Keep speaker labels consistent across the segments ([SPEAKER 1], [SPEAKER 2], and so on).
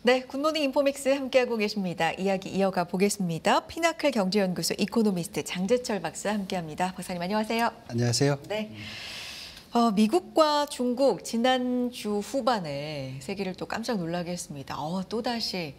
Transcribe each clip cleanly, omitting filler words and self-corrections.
[SPEAKER 1] 네, 굿모닝 인포믹스 함께하고 계십니다. 이야기 이어가 보겠습니다. 피나클 경제연구소 이코노미스트 장재철 박사 함께합니다. 박사님 안녕하세요.
[SPEAKER 2] 안녕하세요.
[SPEAKER 1] 네. 미국과 중국 지난주 후반에 세계를 또 깜짝 놀라게 했습니다. 또다시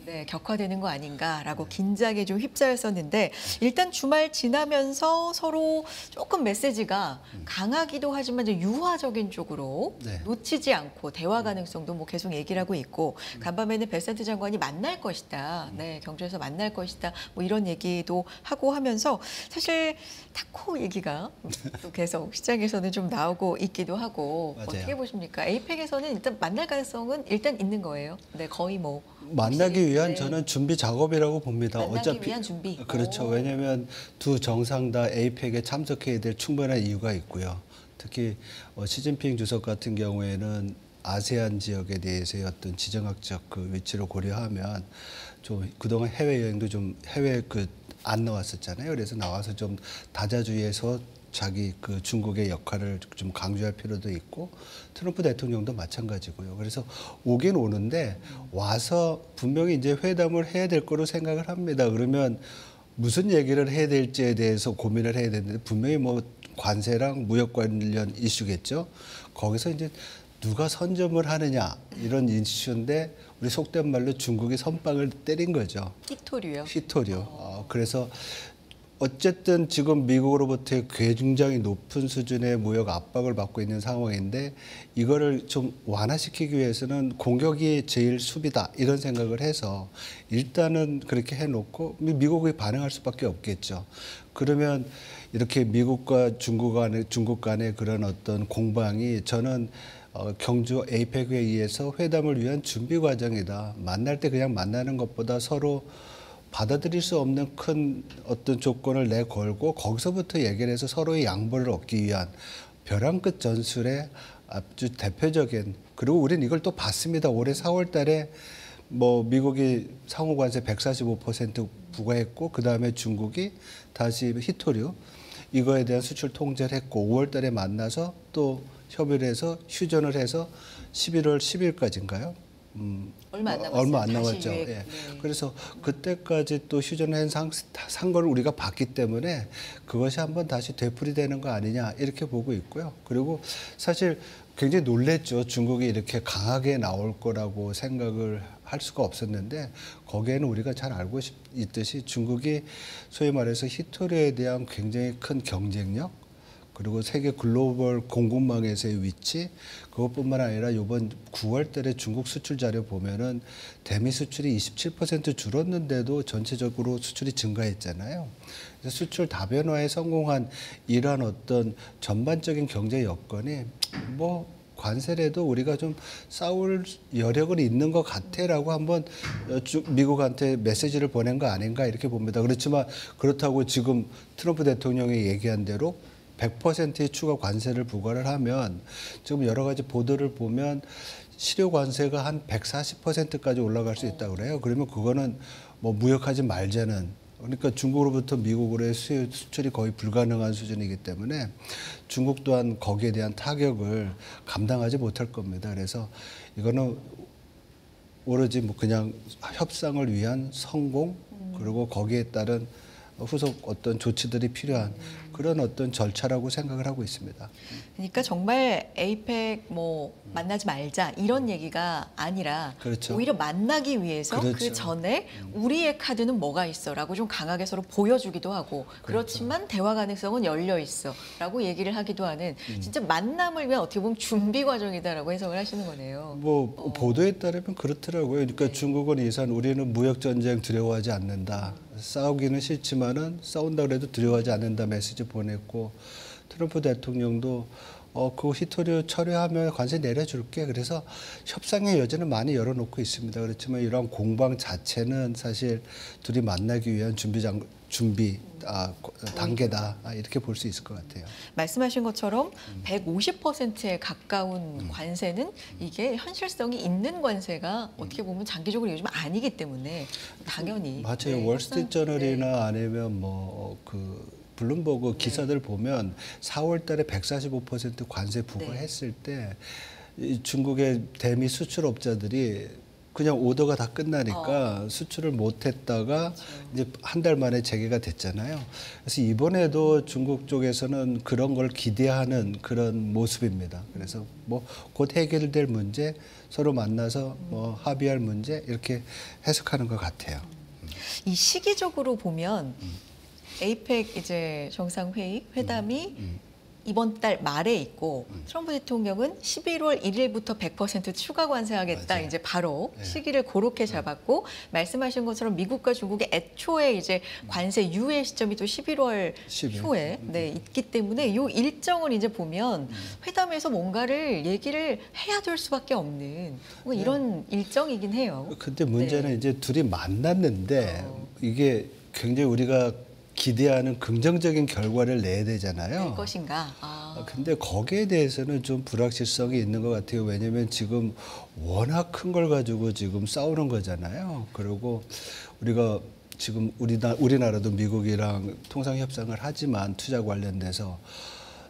[SPEAKER 1] 네, 격화되는 거 아닌가라고 긴장에 좀 휩싸였었는데 일단 주말 지나면서 서로 조금 메시지가 강하기도 하지만 이제 유화적인 쪽으로
[SPEAKER 2] 네.
[SPEAKER 1] 놓치지 않고 대화 가능성도 뭐 계속 얘기를 하고 있고 간밤에는 베센트 장관이 만날 것이다. 네, 경주에서 만날 것이다. 뭐 이런 얘기도 하고 하면서 사실 타코 얘기가 또 계속 시장에서는 좀 나오고 있기도 하고
[SPEAKER 2] 맞아요.
[SPEAKER 1] 어떻게 보십니까? 에이펙에서는 일단 만날 가능성은 일단 있는 거예요. 네, 거의 뭐
[SPEAKER 2] 만나기 위한
[SPEAKER 1] 네.
[SPEAKER 2] 저는 준비 작업이라고 봅니다.
[SPEAKER 1] 만나기 위한 준비.
[SPEAKER 2] 그렇죠. 왜냐하면 두 정상 다 에이펙에 참석해야 될 충분한 이유가 있고요. 특히 시진핑 주석 같은 경우에는 아세안 지역에 대해서의 어떤 지정학적 그 위치를 고려하면 좀 그동안 해외 여행도 좀 해외 안 나왔었잖아요. 그래서 나와서 좀 다자주의에서 자기 그 중국의 역할을 좀 강조할 필요도 있고 트럼프 대통령도 마찬가지고요. 그래서 오긴 오는데 와서 분명히 이제 회담을 해야 될 거로 생각을 합니다. 그러면 무슨 얘기를 해야 될지에 대해서 고민을 해야 되는데 분명히 뭐 관세랑 무역 관련 이슈겠죠. 거기서 이제 누가 선점을 하느냐 이런 이슈인데 우리 속된 말로 중국이 선빵을 때린 거죠.
[SPEAKER 1] 히토류요.
[SPEAKER 2] 히토류. 그래서 어쨌든 지금 미국으로부터의 굉장히 높은 수준의 무역 압박을 받고 있는 상황인데 이거를 좀 완화시키기 위해서는 공격이 제일 수비다 이런 생각을 해서 일단은 그렇게 해놓고 미국이 반응할 수밖에 없겠죠. 그러면 이렇게 미국과 중국 간의 그런 어떤 공방이 저는 경주 에이펙 회의에서 회담을 위한 준비 과정이다. 만날 때 그냥 만나는 것보다 서로 받아들일 수 없는 큰 어떤 조건을 내걸고 거기서부터 얘기를 해서 서로의 양보를 얻기 위한 벼랑 끝 전술의 아주 대표적인, 그리고 우리는 이걸 또 봤습니다. 올해 4월 달에 뭐 미국이 상호 관세 145% 부과했고 그다음에 중국이 다시 히토류 이거에 대한 수출 통제를 했고 5월 달에 만나서 또 협의를 해서 휴전을 해서 11월 10일까지인가요? 얼마 안 남았죠. 예.
[SPEAKER 1] 네.
[SPEAKER 2] 그래서 그때까지 또 휴전을 산 걸 우리가 봤기 때문에 그것이 한번 다시 되풀이되는 거 아니냐 이렇게 보고 있고요. 그리고 사실 굉장히 놀랬죠. 중국이 이렇게 강하게 나올 거라고 생각을 할 수가 없었는데 거기에는 우리가 잘 알고 있듯이 중국이 소위 말해서 히토류에 대한 굉장히 큰 경쟁력 그리고 세계 글로벌 공급망에서의 위치 그것뿐만 아니라 이번 9월 달에 중국 수출 자료 보면은 대미 수출이 27% 줄었는데도 전체적으로 수출이 증가했잖아요. 그래서 수출 다변화에 성공한 이러한 어떤 전반적인 경제 여건이 뭐 관세라도 우리가 좀 싸울 여력은 있는 것 같아라고 한번 미국한테 메시지를 보낸 거 아닌가 이렇게 봅니다. 그렇지만 그렇다고 지금 트럼프 대통령이 얘기한 대로 100%의 추가 관세를 부과를 하면 지금 여러 가지 보도를 보면 실효 관세가 한 140%까지 올라갈 수 있다고 그래요. 그러면 그거는 뭐 무역하지 말자는, 그러니까 중국으로부터 미국으로의 수출이 거의 불가능한 수준이기 때문에 중국 또한 거기에 대한 타격을 감당하지 못할 겁니다. 그래서 이거는 오로지 뭐 그냥 협상을 위한 성공 그리고 거기에 따른 후속 어떤 조치들이 필요한 그런 어떤 절차라고 생각을 하고 있습니다.
[SPEAKER 1] 그러니까 정말 에이펙 뭐 만나지 말자 이런 얘기가 아니라
[SPEAKER 2] 그렇죠.
[SPEAKER 1] 오히려 만나기 위해서
[SPEAKER 2] 그렇죠.
[SPEAKER 1] 그 전에 우리의 카드는 뭐가 있어라고 좀 강하게 서로 보여주기도 하고 그렇지만 대화 가능성은 열려 있어라고 얘기를 하기도 하는 진짜 만남을 위한 어떻게 보면 준비 과정이다라고 해석을 하시는 거네요.
[SPEAKER 2] 뭐 보도에 따르면 그렇더라고요. 그러니까 중국은 이산 우리는 무역 전쟁 두려워하지 않는다. 싸우기는 싫지만은 싸운다 그래도 두려워하지 않는다 메시지 보냈고 트럼프 대통령도 그 히토류 철회하면 관세 내려줄게. 그래서 협상의 여지는 많이 열어놓고 있습니다. 그렇지만 이러한 공방 자체는 사실 둘이 만나기 위한 준비 단계다 이렇게 볼 수 있을 것 같아요.
[SPEAKER 1] 말씀하신 것처럼 150%에 가까운 관세는 이게 현실성이 있는 관세가 어떻게 보면 장기적으로 요즘 아니기 때문에 당연히
[SPEAKER 2] 맞아요.
[SPEAKER 1] 네,
[SPEAKER 2] 월스트리트저널이나 아니면 뭐 블룸버그 기사들 보면 4월 달에 145% 관세 부과했을 때 이 중국의 대미 수출업자들이 그냥 오더가 다 끝나니까 수출을 못했다가 이제 한 달 만에 재개가 됐잖아요. 그래서 이번에도 중국 쪽에서는 그런 걸 기대하는 그런 모습입니다. 그래서 뭐 곧 해결될 문제, 서로 만나서 뭐 합의할 문제 이렇게 해석하는 것 같아요.
[SPEAKER 1] 이 시기적으로 보면 에이펙 이제 정상회의 회담이 이번 달 말에 있고 트럼프 대통령은 11월 1일부터 100% 추가 관세하겠다.
[SPEAKER 2] 맞아요.
[SPEAKER 1] 이제 바로
[SPEAKER 2] 네.
[SPEAKER 1] 시기를 그렇게 잡았고 말씀하신 것처럼 미국과 중국의 애초에 이제 관세 유예 시점이 또 11월
[SPEAKER 2] 10일.
[SPEAKER 1] 초에 네, 있기 때문에 이 일정을 이제 보면 회담에서 뭔가를 얘기를 해야 될 수밖에 없는 뭔가 이런 일정이긴 해요.
[SPEAKER 2] 근데 문제는
[SPEAKER 1] 네.
[SPEAKER 2] 이제 둘이 만났는데 이게 굉장히 우리가 기대하는 긍정적인 결과를 내야 되잖아요.
[SPEAKER 1] 될 것인가? 아.
[SPEAKER 2] 근데 거기에 대해서는 좀 불확실성이 있는 것 같아요. 왜냐하면 지금 워낙 큰 걸 가지고 지금 싸우는 거잖아요. 그리고 우리가 지금 우리나라도 미국이랑 통상 협상을 하지만 투자 관련돼서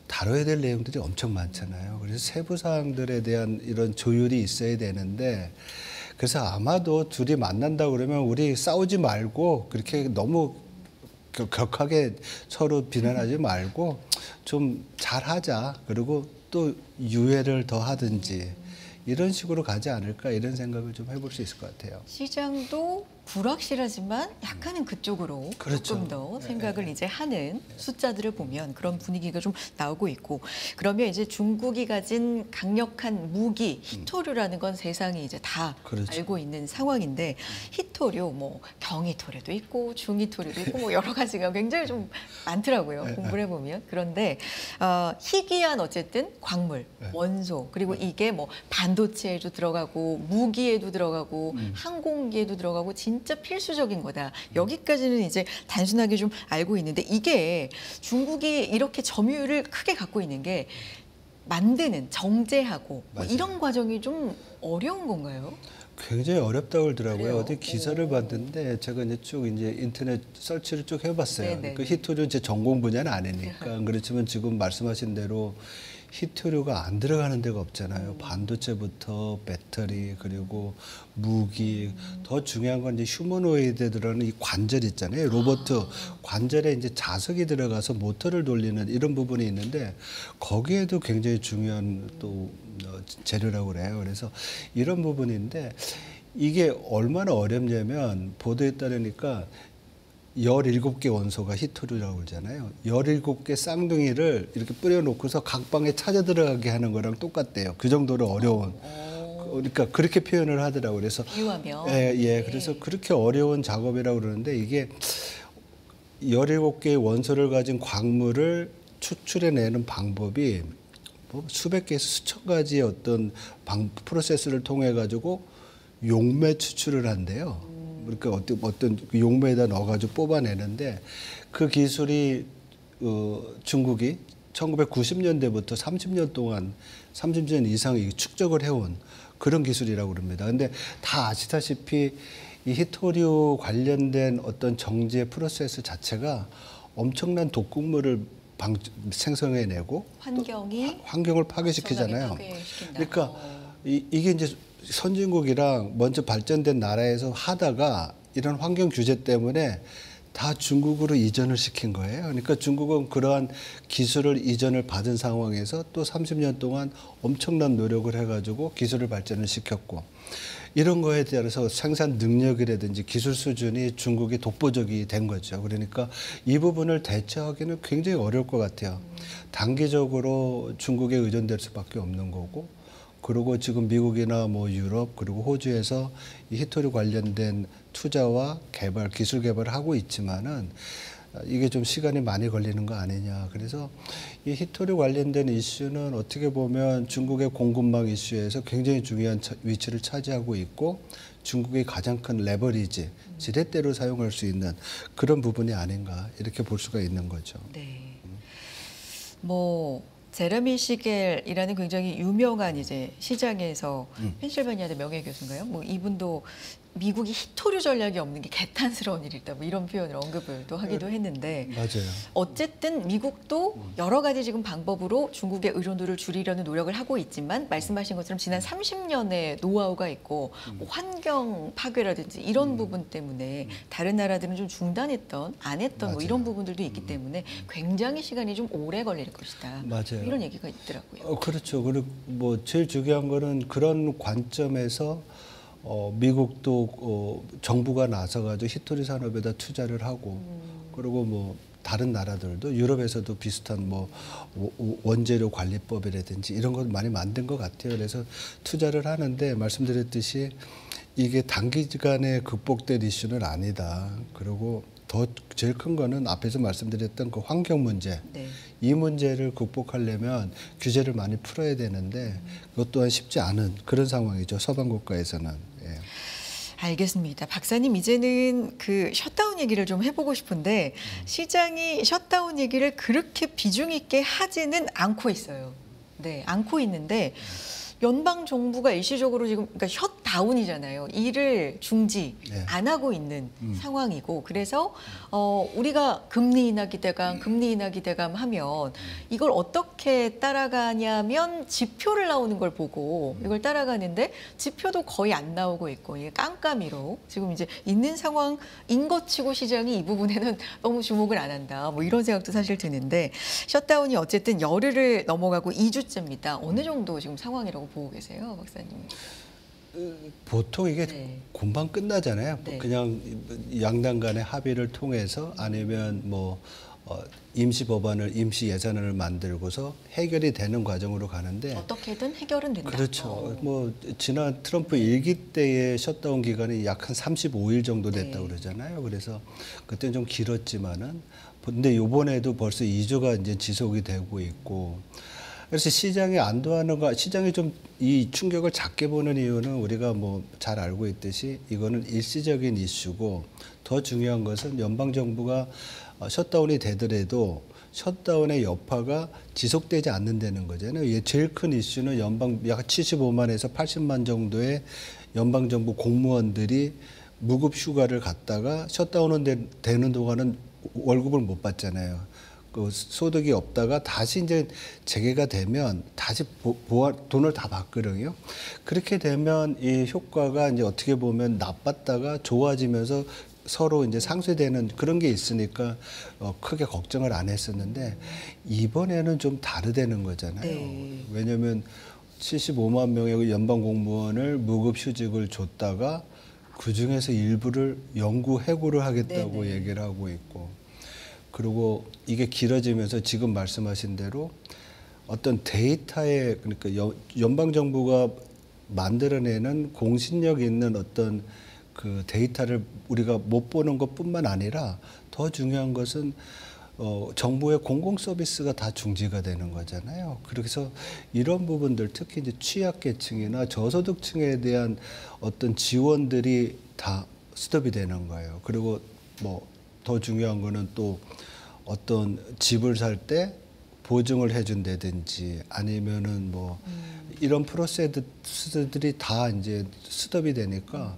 [SPEAKER 2] 다뤄야 될 내용들이 엄청 많잖아요. 그래서 세부 사항들에 대한 이런 조율이 있어야 되는데 그래서 아마도 둘이 만난다 그러면 우리 싸우지 말고 그렇게 너무 격하게 서로 비난하지 말고 좀 잘하자. 그리고 또 유예를 더 하든지 이런 식으로 가지 않을까 이런 생각을 좀 해볼 수 있을 것 같아요.
[SPEAKER 1] 시장도 불확실하지만 약간은 그쪽으로
[SPEAKER 2] 그렇죠.
[SPEAKER 1] 조금 더 생각을 이제 하는 숫자들을 보면 그런 분위기가 좀 나오고 있고 그러면 이제 중국이 가진 강력한 무기 히토류라는 건 세상이 이제 다
[SPEAKER 2] 그렇죠.
[SPEAKER 1] 알고 있는 상황인데 히토류 뭐 경히토류도 있고 중히토류도 있고 뭐 여러 가지가 굉장히 좀 많더라고요. 공부를 해보면 그런데 희귀한 어쨌든 광물, 원소 그리고 이게 뭐 반도체에도 들어가고 무기에도 들어가고 항공기에도 들어가고 진짜 필수적인 거다. 여기까지는 이제 단순하게 좀 알고 있는데 이게 중국이 이렇게 점유율을 크게 갖고 있는 게 만드는 정제하고 뭐 이런 과정이 좀 어려운 건가요?
[SPEAKER 2] 굉장히 어렵다고 그러더라고요.
[SPEAKER 1] 그래요?
[SPEAKER 2] 어디 기사를 봤는데 제가 이제 쭉 이제 인터넷 설치를 쭉 해봤어요.
[SPEAKER 1] 네네.
[SPEAKER 2] 그 히토류 제 전공 분야는 아니니까 그렇지만 지금 말씀하신 대로 히토류가 안 들어가는 데가 없잖아요. 반도체부터 배터리 그리고 무기 더 중요한 건 이제 휴머노이드에 들어가는 이 관절 있잖아요. 로봇 관절에 이제 자석이 들어가서 모터를 돌리는 이런 부분이 있는데 거기에도 굉장히 중요한 또 재료라고 그래요. 그래서 이런 부분인데 이게 얼마나 어렵냐면 보도에 따르니까 17개 원소가 히토류라고 그러잖아요. 17개 쌍둥이를 이렇게 뿌려놓고서 각 방에 찾아 들어가게 하는 거랑 똑같대요. 그 정도로 어려운. 그러니까 그렇게 표현을 하더라고요. 그래서
[SPEAKER 1] 비유하면.
[SPEAKER 2] 예. 그래서 그렇게 어려운 작업이라고 그러는데 이게 17개의 원소를 가진 광물을 추출해내는 방법이 뭐 수백 개에서 수천 가지의 어떤 프로세스를 통해 가지고 용매 추출을 한대요. 그러니까 어떤 용매에다 넣어가지고 뽑아내는데 그 기술이 중국이 1990년대부터 30년 동안 30년 이상 축적을 해온 그런 기술이라고 그럽니다. 근데 다 아시다시피 이 히토류 관련된 어떤 정제 프로세스 자체가 엄청난 독극물을 생성해내고 환경을 파괴시키잖아요.
[SPEAKER 1] 파괴시킨다.
[SPEAKER 2] 그러니까 이게 이제 선진국이랑 먼저 발전된 나라에서 하다가 이런 환경 규제 때문에 다 중국으로 이전을 시킨 거예요. 그러니까 중국은 그러한 기술을 이전을 받은 상황에서 또 30년 동안 엄청난 노력을 해가지고 기술을 발전을 시켰고 이런 거에 따라서 생산 능력이라든지 기술 수준이 중국이 독보적이 된 거죠. 그러니까 이 부분을 대처하기는 굉장히 어려울 것 같아요. 단기적으로 중국에 의존될 수밖에 없는 거고 그리고 지금 미국이나 뭐 유럽 그리고 호주에서 이 히토류 관련된 투자와 개발, 기술 개발을 하고 있지만은 이게 좀 시간이 많이 걸리는 거 아니냐. 그래서 이 히토류 관련된 이슈는 어떻게 보면 중국의 공급망 이슈에서 굉장히 중요한 위치를 차지하고 있고 중국의 가장 큰 레버리지, 지렛대로 사용할 수 있는 그런 부분이 아닌가 이렇게 볼 수가 있는 거죠.
[SPEAKER 1] 네. 제레미 시겔이라는 굉장히 유명한 이제 시장에서 펜실베니아대 명예교수인가요? 뭐 이분도 미국이 히토류 전략이 없는 게 개탄스러운 일이다. 뭐 이런 표현을 언급을 또 하기도 했는데
[SPEAKER 2] 맞아요.
[SPEAKER 1] 어쨌든 미국도 여러 가지 지금 방법으로 중국의 의존도를 줄이려는 노력을 하고 있지만 말씀하신 것처럼 지난 30년의 노하우가 있고 뭐 환경 파괴라든지 이런 부분 때문에 다른 나라들은 좀 중단했던 안 했던 뭐 이런 부분들도 있기 때문에 굉장히 시간이 좀 오래 걸릴 것이다.
[SPEAKER 2] 맞아요.
[SPEAKER 1] 이런 얘기가 있더라고요.
[SPEAKER 2] 그렇죠. 그리고 뭐 제일 중요한 거는 그런 관점에서 미국도 정부가 나서가지고 히토리 산업에다 투자를 하고 그리고 뭐 다른 나라들도 유럽에서도 비슷한 뭐 원재료 관리법이라든지 이런 걸 많이 만든 것 같아요. 그래서 투자를 하는데 말씀드렸듯이 이게 단기간에 극복될 이슈는 아니다. 그리고 더 제일 큰 거는 앞에서 말씀드렸던 그 환경 문제.
[SPEAKER 1] 네.
[SPEAKER 2] 이 문제를 극복하려면 규제를 많이 풀어야 되는데 그것 또한 쉽지 않은 그런 상황이죠. 서방 국가에서는. 예.
[SPEAKER 1] 알겠습니다. 박사님 이제는 그 셧다운 얘기를 좀 해보고 싶은데 시장이 셧다운 얘기를 그렇게 비중 있게 하지는 않고 있어요. 네, 않고 있는데 연방 정부가 일시적으로 지금 그러니까 셧다운이잖아요. 일을 중지
[SPEAKER 2] 네.
[SPEAKER 1] 안 하고 있는 상황이고 그래서 우리가 금리 인하 기대감 하면 이걸 어떻게 따라가냐면 지표를 나오는 걸 보고 이걸 따라가는데 지표도 거의 안 나오고 있고 이게 깜깜이로 지금 이제 있는 상황인 것 치고 시장이 이 부분에는 너무 주목을 안 한다. 뭐 이런 생각도 사실 드는데 셧다운이 어쨌든 열흘을 넘어가고 2주째입니다. 어느 정도 지금 상황이라고 보고 계세요, 박사님?
[SPEAKER 2] 보통 이게
[SPEAKER 1] 네.
[SPEAKER 2] 금방 끝나잖아요.
[SPEAKER 1] 네.
[SPEAKER 2] 그냥 양당 간의 합의를 통해서 아니면 뭐 임시 법안을 임시 예산안을 만들고서 해결이 되는 과정으로 가는데
[SPEAKER 1] 어떻게든 해결은 된다.
[SPEAKER 2] 그렇죠. 뭐 지난 트럼프 일기 때의 셧다운 기간이 약 한 35일 정도 됐다고
[SPEAKER 1] 네.
[SPEAKER 2] 그러잖아요. 그래서 그때는 좀 길었지만은 근데 이번에도 벌써 2주가 이제 지속이 되고 있고 그래서 시장이 안도하는 거, 시장이 좀 이 충격을 작게 보는 이유는 우리가 뭐 잘 알고 있듯이 이거는 일시적인 이슈고 더 중요한 것은 연방 정부가 셧다운이 되더라도 셧다운의 여파가 지속되지 않는다는 거잖아요. 이게 제일 큰 이슈는 연방 약 75만에서 80만 정도의 연방 정부 공무원들이 무급 휴가를 갔다가 셧다운은 되는 동안은 월급을 못 받잖아요. 그 소득이 없다가 다시 이제 재개가 되면 다시 돈을 다 받거든요. 그렇게 되면 이 효과가 이제 어떻게 보면 나빴다가 좋아지면서 서로 이제 상쇄되는 그런 게 있으니까 크게 걱정을 안 했었는데 이번에는 좀 다르다는 거잖아요.
[SPEAKER 1] 네.
[SPEAKER 2] 왜냐하면 75만 명의 연방 공무원을 무급 휴직을 줬다가 그 중에서 일부를 영구 해고를 하겠다고
[SPEAKER 1] 네네.
[SPEAKER 2] 얘기를 하고 있고. 그리고 이게 길어지면서 지금 말씀하신 대로 어떤 데이터에 그러니까 연방 정부가 만들어내는 공신력 있는 어떤 그 데이터를 우리가 못 보는 것뿐만 아니라 더 중요한 것은 정부의 공공 서비스가 다 중지가 되는 거잖아요. 그래서 이런 부분들 특히 이제 취약계층이나 저소득층에 대한 어떤 지원들이 다 스톱이 되는 거예요. 그리고 뭐 더 중요한 거는 또 어떤 집을 살 때 보증을 해준다든지 아니면은 뭐 이런 프로세스들이 다 이제 스톱이 되니까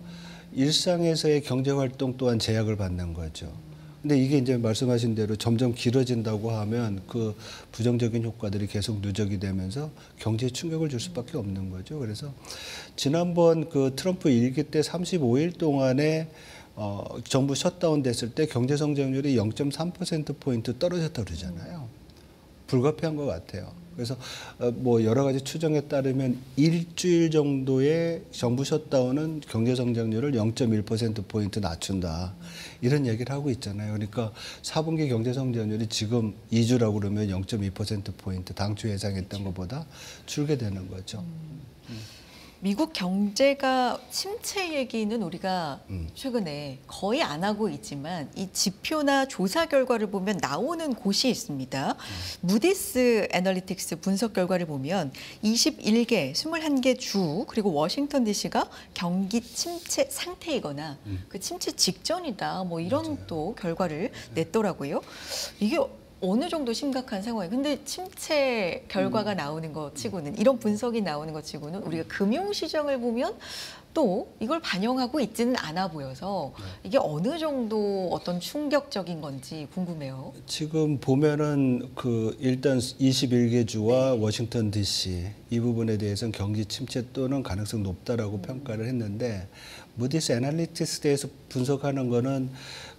[SPEAKER 2] 일상에서의 경제 활동 또한 제약을 받는 거죠. 근데 이게 이제 말씀하신 대로 점점 길어진다고 하면 그 부정적인 효과들이 계속 누적이 되면서 경제에 충격을 줄 수밖에 없는 거죠. 그래서 지난번 그 트럼프 일기 때 35일 동안에 정부 셧다운 됐을 때 경제 성장률이 0.3%포인트 떨어졌다 그러잖아요. 불가피한 것 같아요. 그래서 뭐 여러 가지 추정에 따르면 일주일 정도의 정부 셧다운은 경제 성장률을 0.1%포인트 낮춘다. 이런 얘기를 하고 있잖아요. 그러니까 4분기 경제 성장률이 지금 2주라고 그러면 0.2%포인트 당초 예상했던 것보다 줄게 되는 거죠.
[SPEAKER 1] 미국 경제가 침체 얘기는 우리가 최근에 거의 안 하고 있지만 이 지표나 조사 결과를 보면 나오는 곳이 있습니다. 무디스 애널리틱스 분석 결과를 보면 21개, 21개 주 그리고 워싱턴 DC가 경기 침체 상태이거나 그 침체 직전이다. 뭐 이런 또 결과를 냈더라고요. 이게 어느 정도 심각한 상황이에요. 근데 침체 결과가 나오는 것 치고는 이런 분석이 나오는 것 치고는 우리가 금융시장을 보면 또 이걸 반영하고 있지는 않아 보여서 이게 어느 정도 어떤 충격적인 건지 궁금해요.
[SPEAKER 2] 지금 보면은 그 일단 21개 주와 워싱턴 DC 이 부분에 대해서는 경기 침체 또는 가능성 높다라고 평가를 했는데 무디스 애널리틱스에서 분석하는 거는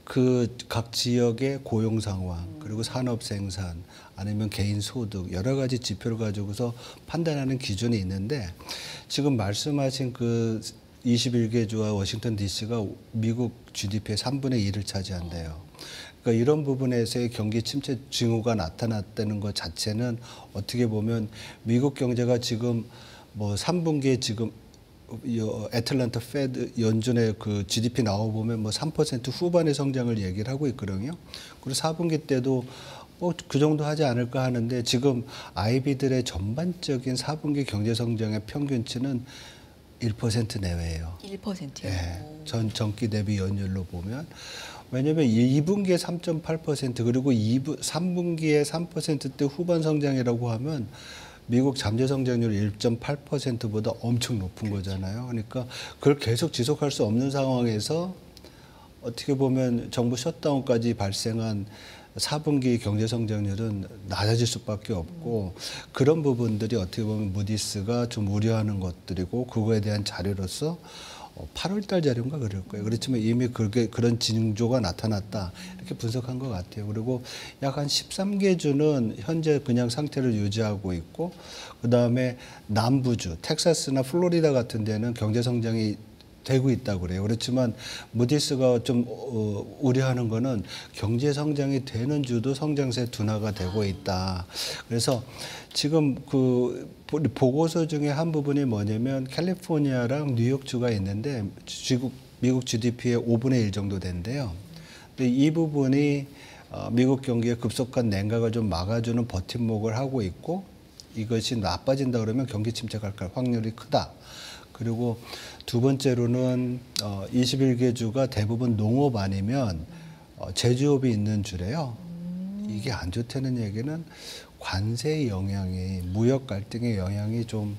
[SPEAKER 2] 그 각 지역의 고용 상황 그리고 산업 생산 아니면 개인 소득 여러 가지 지표를 가지고서 판단하는 기준이 있는데 지금 말씀하신 그 21개 주와 워싱턴 DC가 미국 GDP의 3분의 1을 차지한대요. 그러니까 이런 부분에서의 경기 침체 징후가 나타났다는 것 자체는 어떻게 보면 미국 경제가 지금 뭐 3분기에 지금 애틀랜타 페드 연준의 그 GDP 나와 보면 뭐 3% 후반의 성장을 얘기를 하고 있거든요. 그리고 4분기 때도 그 정도 하지 않을까 하는데 지금 아이비들의 전반적인 4분기 경제 성장의 평균치는 1% 내외예요.
[SPEAKER 1] 1%요.
[SPEAKER 2] 예, 전기 대비 연율로 보면 왜냐하면 2분기에 3.8% 그리고 3분기에 3%대 후반 성장이라고 하면 미국 잠재 성장률 1.8%보다 엄청 높은 거잖아요. 그러니까 그걸 계속 지속할 수 없는 상황에서 어떻게 보면 정부 셧다운까지 발생한 4분기 경제 성장률은 낮아질 수밖에 없고 그런 부분들이 어떻게 보면 무디스가 좀 우려하는 것들이고 그거에 대한 자료로서 8월 달 자료인가 그럴 거예요. 그렇지만 이미 그런 징조가 나타났다. 이렇게 분석한 것 같아요. 그리고 약 한 13개 주는 현재 그냥 상태를 유지하고 있고 그다음에 남부주, 텍사스나 플로리다 같은 데는 경제 성장이 되고 있다고 그래요. 그렇지만 무디스가 좀 우려하는 거는 경제 성장이 되는 주도 성장세 둔화가 되고 있다. 그래서 지금 그 보고서 중에 한 부분이 뭐냐면 캘리포니아랑 뉴욕주가 있는데 미국 GDP의 5분의 1 정도 된대요. 근데 이 부분이 미국 경기의 급속한 냉각을 좀 막아주는 버팀목을 하고 있고 이것이 나빠진다 그러면 경기 침체갈 확률이 크다. 그리고 두 번째로는 21개 주가 대부분 농업 아니면 제조업이 있는 주래요. 이게 안 좋다는 얘기는 관세의 영향이 무역 갈등의 영향이 좀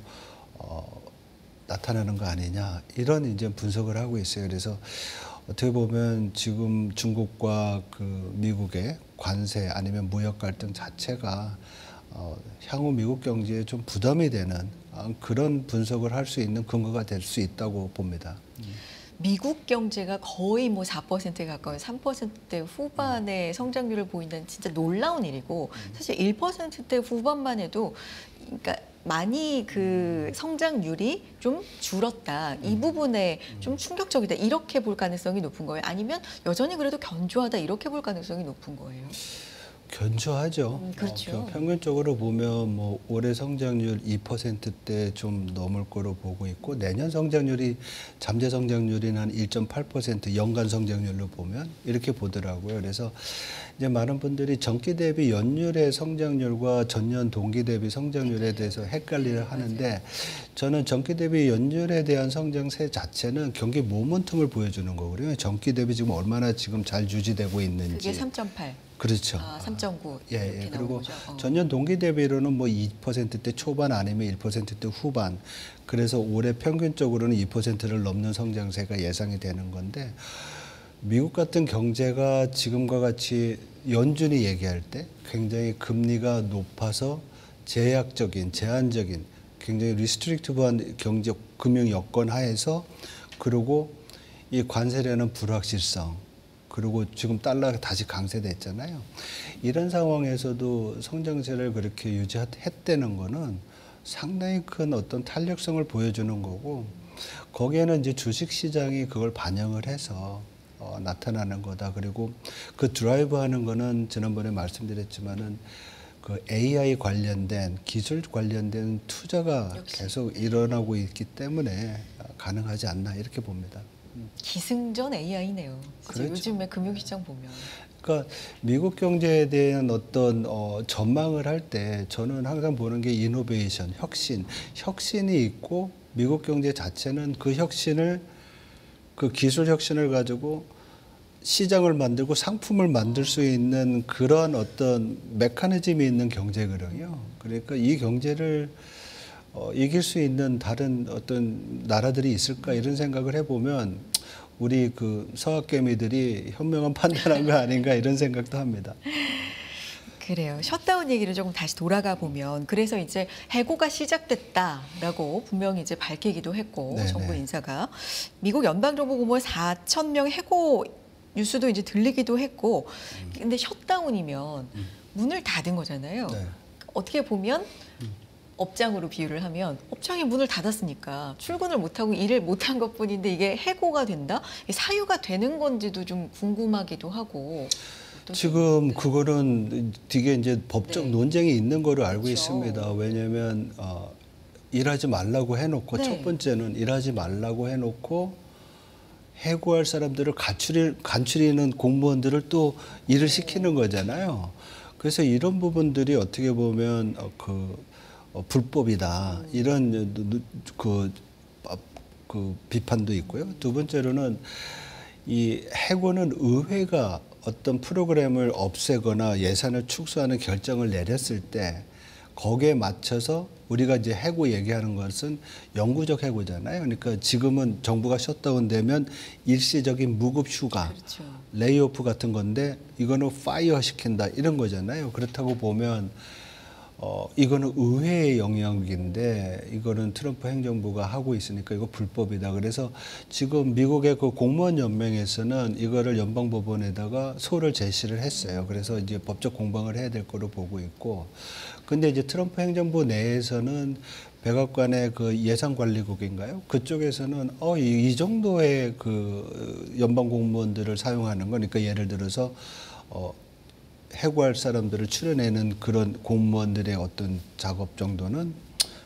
[SPEAKER 2] 나타나는 거 아니냐 이런 이제 분석을 하고 있어요. 그래서 어떻게 보면 지금 중국과 그 미국의 관세 아니면 무역 갈등 자체가 향후 미국 경제에 좀 부담이 되는 그런 분석을 할 수 있는 근거가 될 수 있다고 봅니다.
[SPEAKER 1] 미국 경제가 거의 뭐 4%에 가까운 3%대 후반의 성장률을 보인다는 진짜 놀라운 일이고 사실 1%대 후반만 해도 그러니까 많이 그 성장률이 좀 줄었다. 이 부분에 좀 충격적이다. 이렇게 볼 가능성이 높은 거예요. 아니면 여전히 그래도 견조하다. 이렇게 볼 가능성이 높은 거예요.
[SPEAKER 2] 견조하죠.
[SPEAKER 1] 그렇죠.
[SPEAKER 2] 평균적으로 보면 뭐 올해 성장률 2%대 좀 넘을 거로 보고 있고 내년 성장률이 잠재 성장률이 한 1.8% 연간 성장률로 보면 이렇게 보더라고요. 그래서 이제 많은 분들이 전기 대비 연율의 성장률과 전년 동기 대비 성장률에 대해서 헷갈리를 하는데 저는 전기 대비 연율에 대한 성장세 자체는 경기 모멘텀을 보여주는 거거든요. 전기 대비 지금 얼마나 지금 잘 유지되고 있는지.
[SPEAKER 1] 그게 3.8.
[SPEAKER 2] 그렇죠.
[SPEAKER 1] 3.9
[SPEAKER 2] 예,
[SPEAKER 1] 이렇게
[SPEAKER 2] 그리고
[SPEAKER 1] 나오죠.
[SPEAKER 2] 전년 동기 대비로는 뭐 2%대 초반 아니면 1%대 후반. 그래서 올해 평균적으로는 2%를 넘는 성장세가 예상이 되는 건데 미국 같은 경제가 지금과 같이 연준이 얘기할 때 굉장히 금리가 높아서 제약적인, 제한적인 굉장히 리스트릭티브한 경제 금융 여건 하에서 그리고 이 관세라는 불확실성 그리고 지금 달러가 다시 강세됐잖아요. 이런 상황에서도 성장세를 그렇게 유지했다는 거는 상당히 큰 어떤 탄력성을 보여주는 거고 거기에는 이제 주식시장이 그걸 반영을 해서 나타나는 거다. 그리고 그 드라이브 하는 거는 지난번에 말씀드렸지만은 그 AI 관련된 기술 관련된 투자가
[SPEAKER 1] 역시.
[SPEAKER 2] 계속 일어나고 있기 때문에 가능하지 않나 이렇게 봅니다.
[SPEAKER 1] 기승전 AI네요.
[SPEAKER 2] 그렇죠.
[SPEAKER 1] 요즘에 금융시장 보면.
[SPEAKER 2] 그러니까 미국 경제에 대한 어떤 전망을 할 때 저는 항상 보는 게 이노베이션, 혁신이 있고 미국 경제 자체는 그 혁신을 그 기술 혁신을 가지고 시장을 만들고 상품을 만들 수 있는 그런 어떤 메커니즘이 있는 경제거든요. 그러니까 이 경제를 이길 수 있는 다른 어떤 나라들이 있을까 이런 생각을 해보면 우리 그 서학개미들이 현명한 판단한 거 아닌가 이런 생각도 합니다.
[SPEAKER 1] 그래요. 셧다운 얘기를 조금 다시 돌아가 보면 그래서 이제 해고가 시작됐다라고 분명히 이제 밝히기도 했고
[SPEAKER 2] 네네.
[SPEAKER 1] 정부 인사가 미국 연방정보공무원 4천 명 해고 뉴스도 이제 들리기도 했고 근데 셧다운이면 문을 닫은 거잖아요.
[SPEAKER 2] 네.
[SPEAKER 1] 어떻게 보면 업장으로 비유를 하면 업장이 문을 닫았으니까 출근을 못하고 일을 못한 것뿐인데 이게 해고가 된다? 이게 사유가 되는 건지도 좀 궁금하기도 하고
[SPEAKER 2] 지금 그거는 되게 이제 법적
[SPEAKER 1] 네.
[SPEAKER 2] 논쟁이 있는 거로 알고
[SPEAKER 1] 그렇죠.
[SPEAKER 2] 있습니다. 왜냐하면 일하지 말라고 해놓고
[SPEAKER 1] 네.
[SPEAKER 2] 첫 번째는 일하지 말라고 해놓고 해고할 사람들을 간추리는 공무원들을 또 일을 시키는 거잖아요. 그래서 이런 부분들이 어떻게 보면 불법이다 이런 그 비판도 있고요. 두 번째로는 이 해고는 의회가 어떤 프로그램을 없애거나 예산을 축소하는 결정을 내렸을 때 거기에 맞춰서 우리가 이제 해고 얘기하는 것은 영구적 해고잖아요. 그러니까 지금은 정부가 셧다운 되면 일시적인 무급 휴가,
[SPEAKER 1] 그렇죠.
[SPEAKER 2] 레이오프 같은 건데 이거는 파이어 시킨다 이런 거잖아요. 그렇다고 보면 이거는 의회의 영역인데 이거는 트럼프 행정부가 하고 있으니까 이거 불법이다. 그래서 지금 미국의 그 공무원 연맹에서는 이거를 연방법원에다가 소를 제시를 했어요. 그래서 이제 법적 공방을 해야 될 거로 보고 있고, 근데 이제 트럼프 행정부 내에서는 백악관의 그 예산관리국인가요? 그쪽에서는 이 정도의 그 연방 공무원들을 사용하는 거니까 예를 들어서 해고할 사람들을 추려내는 그런 공무원들의 어떤 작업 정도는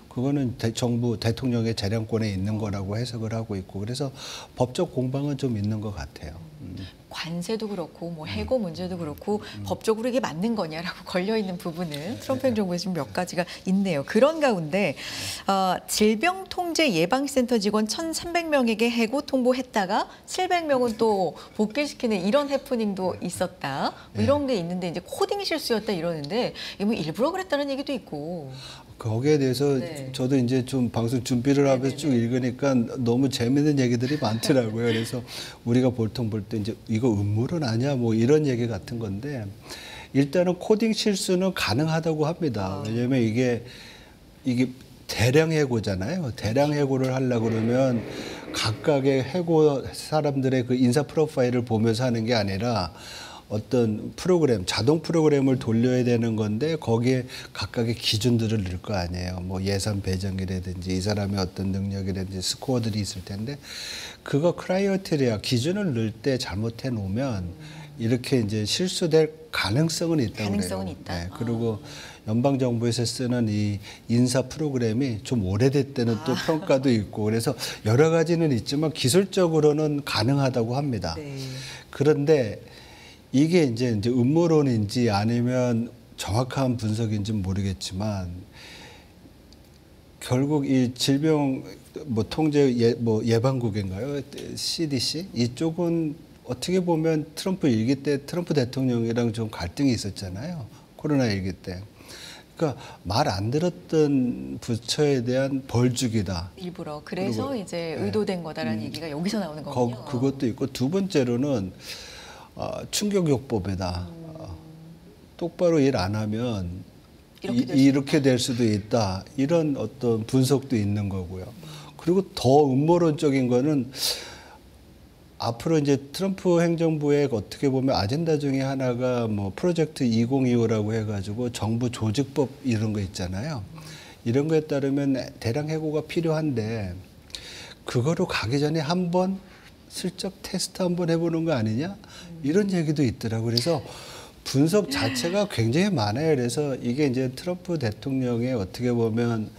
[SPEAKER 2] 그거는 정부 대통령의 재량권에 있는 거라고 해석을 하고 있고 그래서 법적 공방은 좀 있는 것 같아요.
[SPEAKER 1] 관세도 그렇고 뭐 해고 문제도 그렇고 법적으로 이게 맞는 거냐라고 걸려 있는 부분은 트럼프 행정부에 지금 몇 가지가 있네요. 그런 가운데 질병통제예방센터 직원 1,300명에게 해고 통보했다가 700명은 또 복귀시키는 이런 해프닝도 있었다. 뭐 이런 게 있는데 이제 코딩 실수였다 이러는데 이게 뭐 일부러 그랬다는 얘기도 있고.
[SPEAKER 2] 거기에 대해서
[SPEAKER 1] 네.
[SPEAKER 2] 저도 이제 좀 방송 준비를 하면서 쭉 읽으니까 너무 재밌는 얘기들이 많더라고요. 그래서 우리가 보통 볼 때 이제 이거 음모론 아니야 뭐 이런 얘기 같은 건데 일단은 코딩 실수는 가능하다고 합니다. 왜냐하면 이게 대량 해고잖아요. 대량 해고를 하려고 그러면 각각의 해고 사람들의 그 인사 프로파일을 보면서 하는 게 아니라 어떤 프로그램, 자동 프로그램을 돌려야 되는 건데 거기에 각각의 기준들을 넣을 거 아니에요. 뭐 예산 배정이라든지 이 사람의 어떤 능력이라든지 스코어들이 있을 텐데 그거 크라이어테리아 기준을 넣을 때 잘못해 놓으면 이렇게 이제 실수될 가능성은 있다고
[SPEAKER 1] 가능성은
[SPEAKER 2] 그래요.
[SPEAKER 1] 있다.
[SPEAKER 2] 네, 그리고 연방 정부에서 쓰는 이 인사 프로그램이 좀 오래됐다는 또 평가도 있고 그래서 여러 가지는 있지만 기술적으로는 가능하다고 합니다.
[SPEAKER 1] 네.
[SPEAKER 2] 그런데 이게 이제 음모론인지 아니면 정확한 분석인지는 모르겠지만 결국 이 질병 통제 예방국인가요? CDC 이쪽은 어떻게 보면 트럼프 일기 때 트럼프 대통령이랑 좀 갈등이 있었잖아요. 코로나 일기 때. 그러니까 말 안 들었던 부처에 대한 벌주기다.
[SPEAKER 1] 일부러 그래서
[SPEAKER 2] 그리고,
[SPEAKER 1] 이제 의도된 거다라는 얘기가 여기서 나오는 거군요.
[SPEAKER 2] 그것도 있고 두 번째로는 충격요법이다. 똑바로 일 안 하면 이렇게 될 수도 있다. 이런 어떤 분석도 있는 거고요. 그리고 더 음모론적인 거는 앞으로 이제 트럼프 행정부의 어떻게 보면 아젠다 중에 하나가 뭐 프로젝트 2025라고 해가지고 정부 조직법 이런 거 있잖아요. 이런 거에 따르면 대량 해고가 필요한데 그거로 가기 전에 한번 슬쩍 테스트 한번 해보는 거 아니냐? 이런 얘기도 있더라고요. 그래서 분석 자체가 굉장히 많아요. 그래서 이게 이제 트럼프 대통령의 어떻게 보면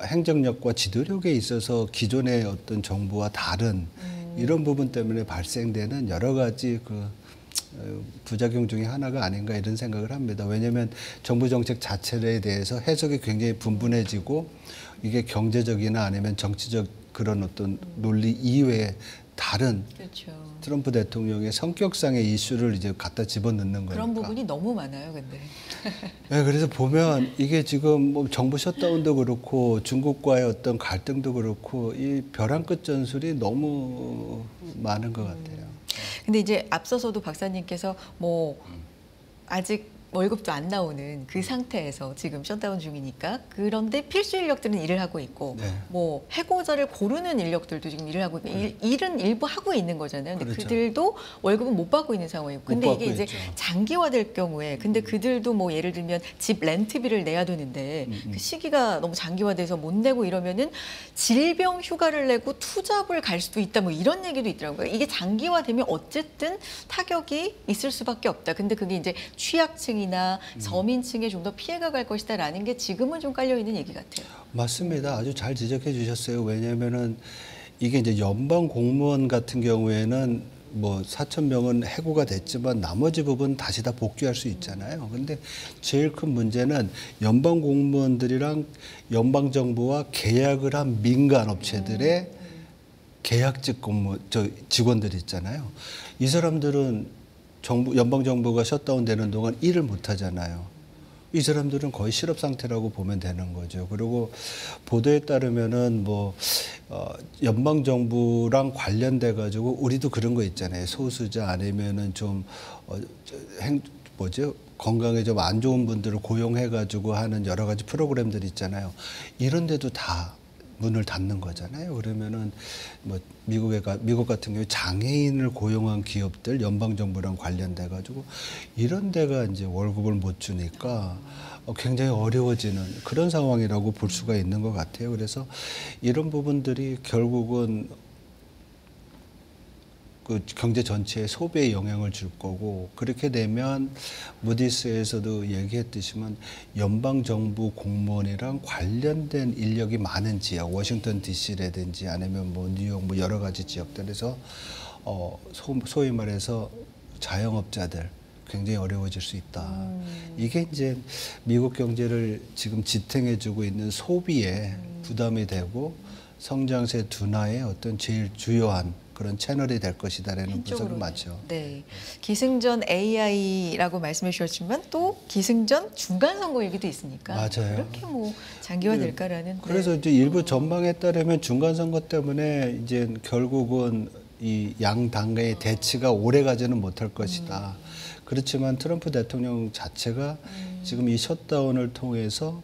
[SPEAKER 2] 행정력과 지도력에 있어서 기존의 어떤 정부와 다른 이런 부분 때문에 발생되는 여러 가지 부작용 중에 하나가 아닌가 이런 생각을 합니다. 왜냐하면 정부 정책 자체에 대해서 해석이 굉장히 분분해지고 이게 경제적이나 아니면 정치적 그런 어떤 논리 이외에 다른
[SPEAKER 1] 그렇죠.
[SPEAKER 2] 트럼프 대통령의 성격상의 이슈를 이제 갖다 집어넣는 거니까.
[SPEAKER 1] 그런 부분이 너무 많아요, 근데.
[SPEAKER 2] 네, 그래서 보면 이게 지금 뭐 정부 셧다운도 그렇고 중국과의 어떤 갈등도 그렇고 이 벼랑 끝 전술이 너무 많은 것 같아요.
[SPEAKER 1] 근데 이제 앞서서도 박사님께서 뭐 아직 월급도 안 나오는 그 상태에서 지금 셧다운 중이니까 그런데 필수 인력들은 일을 하고 있고
[SPEAKER 2] 네.
[SPEAKER 1] 뭐 해고자를 고르는 인력들도 지금 일을 하고 있고 일은 일부 하고 있는 거잖아요. 근데
[SPEAKER 2] 그렇죠.
[SPEAKER 1] 그들도 월급은 못 받고 있는 상황이고 근데
[SPEAKER 2] 못
[SPEAKER 1] 이게
[SPEAKER 2] 받고
[SPEAKER 1] 이제
[SPEAKER 2] 있죠.
[SPEAKER 1] 장기화될 경우에 근데 그들도 뭐 예를 들면 집 렌트비를 내야 되는데 그 시기가 너무 장기화돼서 못 내고 이러면은 질병 휴가를 내고 투잡을 갈 수도 있다 뭐 이런 얘기도 있더라고요. 이게 장기화되면 어쨌든 타격이 있을 수밖에 없다. 근데 그게 이제 취약층이나 서민층에 좀 더 피해가 갈 것이다라는 게 지금은 좀 깔려 있는 얘기 같아요.
[SPEAKER 2] 맞습니다. 아주 잘 지적해 주셨어요. 왜냐하면은 이게 이제 연방 공무원 같은 경우에는 뭐 4천 명은 해고가 됐지만 나머지 부분 다시 다 복귀할 수 있잖아요. 근데 제일 큰 문제는 연방 공무원들이랑 연방 정부와 계약을 한 민간 업체들의 계약직 직원들 있잖아요. 이 사람들은 연방 정부가 셧다운되는 동안 일을 못 하잖아요. 이 사람들은 거의 실업 상태라고 보면 되는 거죠. 그리고 보도에 따르면은 뭐 연방 정부랑 관련돼 가지고 우리도 그런 거 있잖아요. 소수자 아니면은 좀 건강에 좀 안 좋은 분들을 고용해 가지고 하는 여러 가지 프로그램들 있잖아요. 이런 데도 다 문을 닫는 거잖아요. 그러면은 뭐 미국 같은 경우에 장애인을 고용한 기업들 연방 정부랑 관련돼 가지고 이런 데가 이제 월급을 못 주니까 굉장히 어려워지는 그런 상황이라고 볼 수가 있는 것 같아요. 그래서 이런 부분들이 결국은 그 경제 전체에 소비에 영향을 줄 거고 그렇게 되면 무디스에서도 얘기했듯이만 연방 정부 공무원이랑 관련된 인력이 많은 지역, 워싱턴 D.C.라든지 아니면 뭐 뉴욕 뭐 여러 가지 지역들에서 소위 말해서 자영업자들 굉장히 어려워질 수 있다. 이게 이제 미국 경제를 지금 지탱해주고 있는 소비에 부담이 되고 성장세 둔화의 어떤 제일 주요한 그런 채널이 될 것이다라는 분석이 많죠.
[SPEAKER 1] 네, 기승전 AI라고 말씀해 주셨지만 또 기승전 중간 선거 얘기도 있으니까
[SPEAKER 2] 맞아요.
[SPEAKER 1] 그렇게 뭐 장기화될까라는.
[SPEAKER 2] 그래서 이제 일부 전망에 따르면 중간 선거 때문에 이제 결국은 이 양 당의 대치가 오래 가지는 못할 것이다. 그렇지만 트럼프 대통령 자체가 지금 이 셧다운을 통해서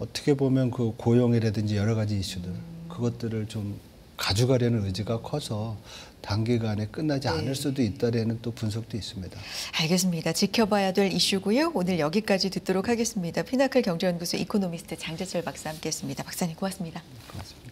[SPEAKER 2] 어떻게 보면 그 고용이라든지 여러 가지 이슈들 그것들을 좀 가져가려는 의지가 커서 단기간에 끝나지 않을 수도 있다라는 또 분석도 있습니다.
[SPEAKER 1] 알겠습니다. 지켜봐야 될 이슈고요. 오늘 여기까지 듣도록 하겠습니다. 피나클 경제연구소 이코노미스트 장재철 박사 함께했습니다. 박사님 고맙습니다.
[SPEAKER 2] 고맙습니다.